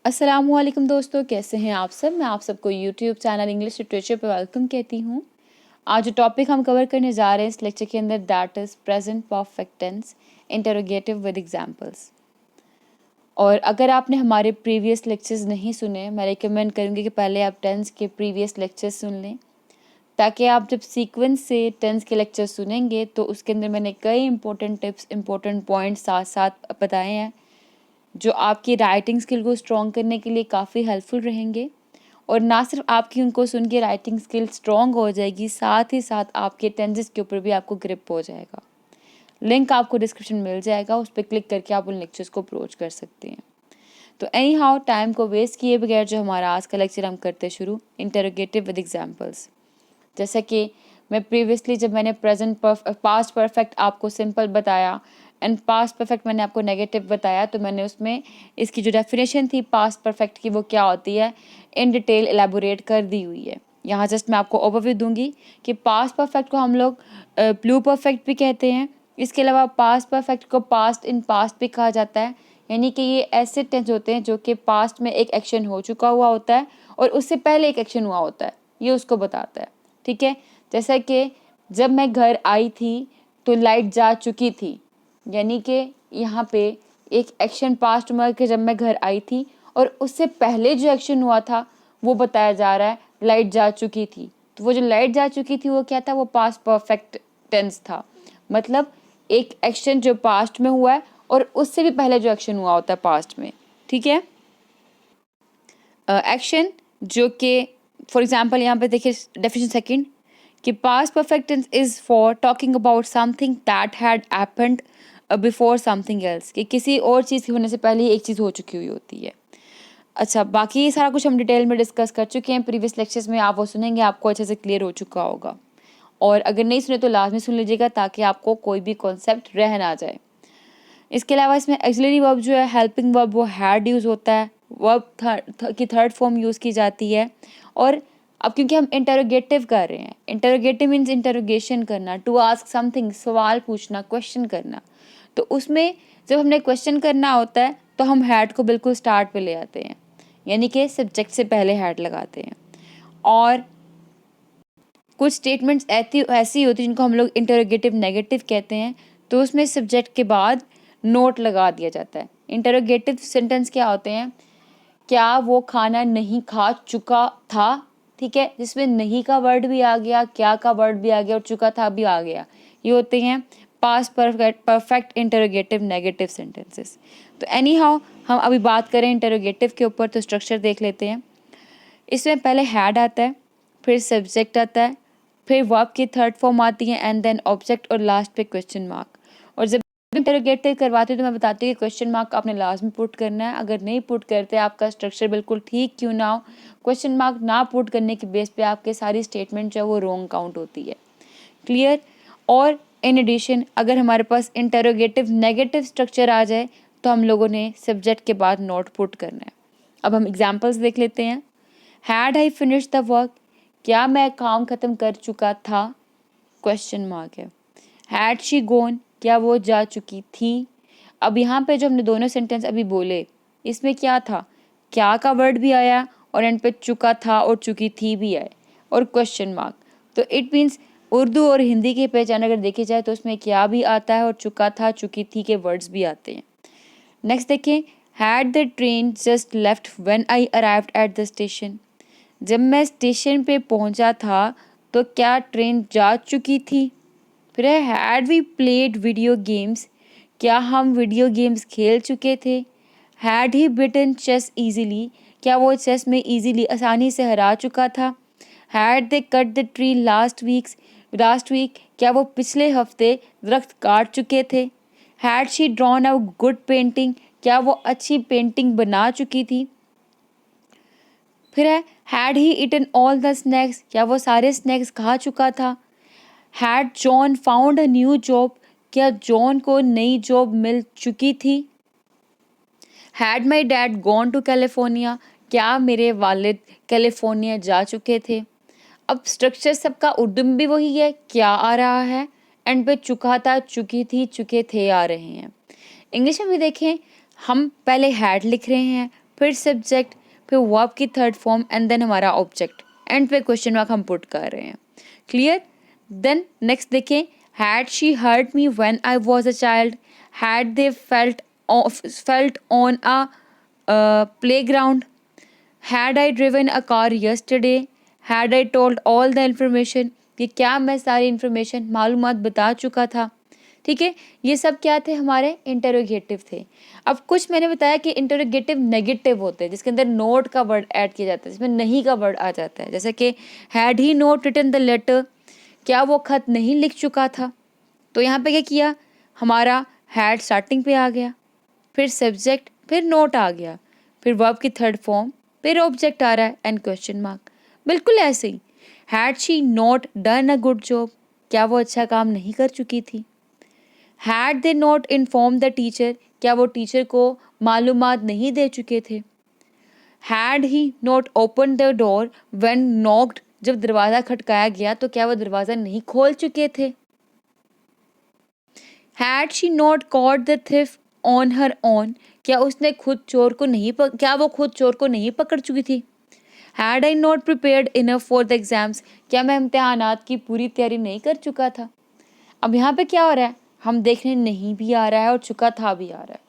अस्सलामुअलैकुम दोस्तों, कैसे हैं आप सब। मैं आप सबको यूट्यूब चैनल इंग्लिश लिटरेचर पे वेलकम कहती हूँ। आज जो टॉपिक हम कवर करने जा रहे हैं इस लेक्चर के अंदर, that is present perfect tense interrogative with examples. और अगर आपने हमारे प्रीवियस लेक्चर्स नहीं सुने, मैं रिकमेंड करूँगी कि पहले आप टेंस के प्रीवियस लेक्चर्स सुन लें, ताकि आप जब सीक्वेंस से टेंस के लेक्चर सुनेंगे तो उसके अंदर मैंने कई इंपॉर्टेंट टिप्स, इंपॉर्टेंट पॉइंट्स साथ साथ बताए हैं जो आपकी राइटिंग स्किल को स्ट्रॉन्ग करने के लिए काफ़ी हेल्पफुल रहेंगे। और ना सिर्फ आपकी उनको सुन के राइटिंग स्किल स्ट्रॉन्ग हो जाएगी, साथ ही साथ आपके टेंसेस के ऊपर भी आपको ग्रिप हो जाएगा। लिंक आपको डिस्क्रिप्शन मिल जाएगा, उस पर क्लिक करके आप उन लेक्चर्स को अप्रोच कर सकते हैं। तो एनी हाउ, टाइम को वेस्ट किए बगैर जो हमारा आज का लेक्चर हम करते शुरू, इंटरोगेटिव विद एग्जाम्पल्स। जैसा कि मैं प्रीवियसली जब मैंने पास्ट परफेक्ट आपको सिंपल बताया एंड पास्ट परफेक्ट मैंने आपको नेगेटिव बताया, तो मैंने उसमें इसकी जो डेफिनेशन थी पास्ट परफेक्ट की वो क्या होती है इन डिटेल एलैबोरेट कर दी हुई है। यहाँ जस्ट मैं आपको ओवरव्यू दूंगी कि पास्ट परफेक्ट को हम लोग प्लू परफेक्ट भी कहते हैं। इसके अलावा पास्ट परफेक्ट को पास्ट इन पास्ट भी कहा जाता है, यानी कि ये ऐसे टेंस होते हैं जो कि पास्ट में एक एक्शन हो चुका हुआ होता है और उससे पहले एक एक्शन हुआ होता है, ये उसको बताता है। ठीक है, जैसा कि जब मैं घर आई थी तो लाइट जा चुकी थी, यानी कि यहाँ पे एक एक्शन पास्ट में कि जब मैं घर आई थी, और उससे पहले जो एक्शन हुआ था वो बताया जा रहा है लाइट जा चुकी थी। तो वो जो लाइट जा चुकी थी वो क्या था, वो पास्ट परफेक्ट टेंस था। मतलब एक एक्शन जो पास्ट में हुआ है और उससे भी पहले जो एक्शन हुआ होता है पास्ट में। ठीक है, एक्शन जो कि फॉर एग्जाम्पल यहाँ पे देखिए डेफिनेशन सेकंड कि past perfect tense is for talking about something that had happened before something else, कि किसी और चीज़ के होने से पहले ही एक चीज़ हो चुकी हुई होती है। अच्छा, बाकी सारा कुछ हम डिटेल में डिस्कस कर चुके हैं प्रीवियस लेक्चर्स में, आप वो सुनेंगे आपको अच्छे से क्लियर हो चुका होगा। और अगर नहीं सुने तो लाजमी सुन लीजिएगा ताकि आपको कोई भी कॉन्सेप्ट रह ना जाए। इसके अलावा इसमें एक्सिलरी वर्ब जो है, हेल्पिंग वर्ब, वो हैड यूज़ होता है, वर्ब की थर्ड फॉर्म यूज़ की जाती है। और अब क्योंकि हम इंटरोगेटिव कर रहे हैं, इंटरोगेटिव मीन्स इंटरोगेशन करना, टू आस्क समथिंग, सवाल पूछना, क्वेश्चन करना, तो उसमें जब हमने क्वेश्चन करना होता है तो हम हैड को बिल्कुल स्टार्ट पे ले आते हैं, यानी कि सब्जेक्ट से पहले हैड लगाते हैं। और कुछ स्टेटमेंट्स ऐसी होती हैं जिनको हम लोग इंटरोगेटिव नेगेटिव कहते हैं, तो उसमें सब्जेक्ट के बाद नोट लगा दिया जाता है। इंटरोगेटिव सेंटेंस क्या होते हैं, क्या वो खाना नहीं खा चुका था, ठीक है, जिसमें नहीं का वर्ड भी आ गया, क्या का वर्ड भी आ गया और चुका था भी आ गया, ये होते हैं past perfect interrogative negative sentences. तो एनी हाउ, हम अभी बात करें इंटरोगेटिव के ऊपर, तो स्ट्रक्चर देख लेते हैं। इसमें पहले हैड आता है, फिर सब्जेक्ट आता है, फिर वर्ब की थर्ड फॉर्म आती है एंड देन ऑब्जेक्ट, और लास्ट पे क्वेश्चन मार्क। और जब इंटरोगेटिव करवाते हो तो मैं बताती हूँ कि क्वेश्चन मार्क आपने लास्ट में पुट करना है। अगर नहीं पुट करते, आपका स्ट्रक्चर बिल्कुल ठीक क्यों ना हो, क्वेश्चन मार्क ना पुट करने के बेस पे आपके सारी स्टेटमेंट जो है वो रॉन्ग काउंट होती है। क्लियर। और इन एडिशन अगर हमारे पास इंटरोगेटिव नेगेटिव स्ट्रक्चर आ जाए तो हम लोगों ने सब्जेक्ट के बाद नोट पुट करना है। अब हम एग्जाम्पल्स देख लेते हैं। Had I finish the work, क्या मैं काम ख़त्म कर चुका था, क्वेश्चन मार्क है। हैड शी गोन, क्या वो जा चुकी थी। अब यहाँ पे जो हमने दोनों सेंटेंस अभी बोले, इसमें क्या था, क्या का वर्ड भी आया और एंड पे चुका था और चुकी थी भी आए और क्वेश्चन मार्क। तो इट मीन्स उर्दू और हिंदी की पहचान अगर देखी जाए तो उसमें क्या भी आता है और चुका था चुकी थी के वर्ड्स भी आते हैं। नेक्स्ट देखें, had the train just left when I arrived at the station, जब मैं स्टेशन पे पहुंचा था तो क्या ट्रेन जा चुकी थी। फिर है had we played video games, क्या हम वीडियो गेम्स खेल चुके थे। Had he beaten chess easily, क्या वो चेस में ईजीली आसानी से हरा चुका था। Had they cut the tree last week, क्या वो पिछले हफ्ते दरख्त काट चुके थे। Had she drawn a good painting, क्या वो अच्छी पेंटिंग बना चुकी थी। फिर है had he eaten all the snacks, क्या वो सारे स्नैक्स खा चुका था। Had John found a new job, क्या जॉन को नई जॉब मिल चुकी थी। Had my dad gone to California, क्या मेरे वालिद कैलिफोर्निया जा चुके थे। अब स्ट्रक्चर सबका उर्दू में भी वही है, क्या आ रहा है, एंड पे चुका था, चुकी थी, चुके थे आ रहे हैं। इंग्लिश में भी देखें, हम पहले हैड लिख रहे हैं, फिर सब्जेक्ट, फिर वर्ब की थर्ड फॉर्म एंड देन हमारा ऑब्जेक्ट, एंड पे क्वेश्चन मार्क हम पुट कर रहे हैं। क्लियर? देन नेक्स्ट देखें, had she hurt me when I was a child, had they felt on a playground, had I driven a car yesterday, had I told all the information, कि क्या मैं सारी information मालूमात बता चुका था। ठीक है, ये सब क्या थे, हमारे इंटरोगेटिव थे। अब कुछ मैंने बताया कि इंटरोगेटिव नेगेटिव होते हैं, जिसके अंदर नोट का वर्ड ऐड किया जाता है, जिसमें नहीं का वर्ड आ जाता है, जैसे कि had he not written the letter, क्या वो खत नहीं लिख चुका था। तो यहाँ पे क्या किया, हमारा हैड स्टार्टिंग पे आ गया, फिर सब्जेक्ट, फिर नोट आ गया, फिर वर्ब की थर्ड फॉर्म, फिर ऑब्जेक्ट आ रहा है एंड क्वेश्चन मार्क। बिल्कुल ऐसे ही, had she not done a good job, क्या वो अच्छा काम नहीं कर चुकी थी। Had they not inform the teacher, क्या वो टीचर को मालूमात नहीं दे चुके थे। Had he not open the door when knocked, जब दरवाज़ा खटकाया गया तो क्या वो दरवाज़ा नहीं खोल चुके थे। Had she not caught the thief on her own, क्या उसने खुद चोर को नहीं क्या वो खुद चोर को नहीं पकड़ चुकी थी। Had I not prepared enough for the exams, क्या मैं इम्तहानात की पूरी तैयारी नहीं कर चुका था। अब यहाँ पे क्या हो रहा है, हम देखने नहीं भी आ रहा है और चुका था भी आ रहा है।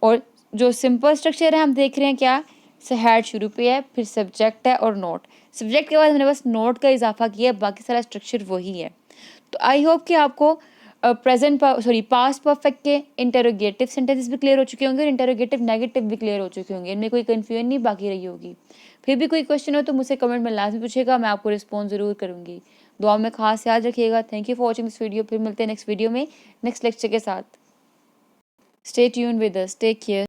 और जो सिंपल स्ट्रक्चर है हम देख रहे हैं क्या, से हैड शुरू पे है, फिर सब्जेक्ट है और नोट। सब्जेक्ट के बाद हमने बस नोट का इजाफा किया है, बाकी सारा स्ट्रक्चर वही है। तो आई होप कि आपको पास्ट परफेक्ट के इंटरोगेटिव सेंटेंसेस भी क्लियर हो चुके होंगे और इंटरोगेटिव नेगेटिव भी क्लियर हो चुके होंगे, इनमें कोई कन्फ्यूजन नहीं बाकी रही होगी। फिर भी कोई क्वेश्चन हो तो मुझसे कमेंट में लाजमी पूछेगा, मैं आपको रिस्पॉन्स ज़रूर करूँगी। दुआ में खास याद रखिएगा। Thank you for watching this video. फिर मिलते हैं नेक्स्ट वीडियो में नेक्स्ट लेक्चर के साथ। Stay tune with us, take care.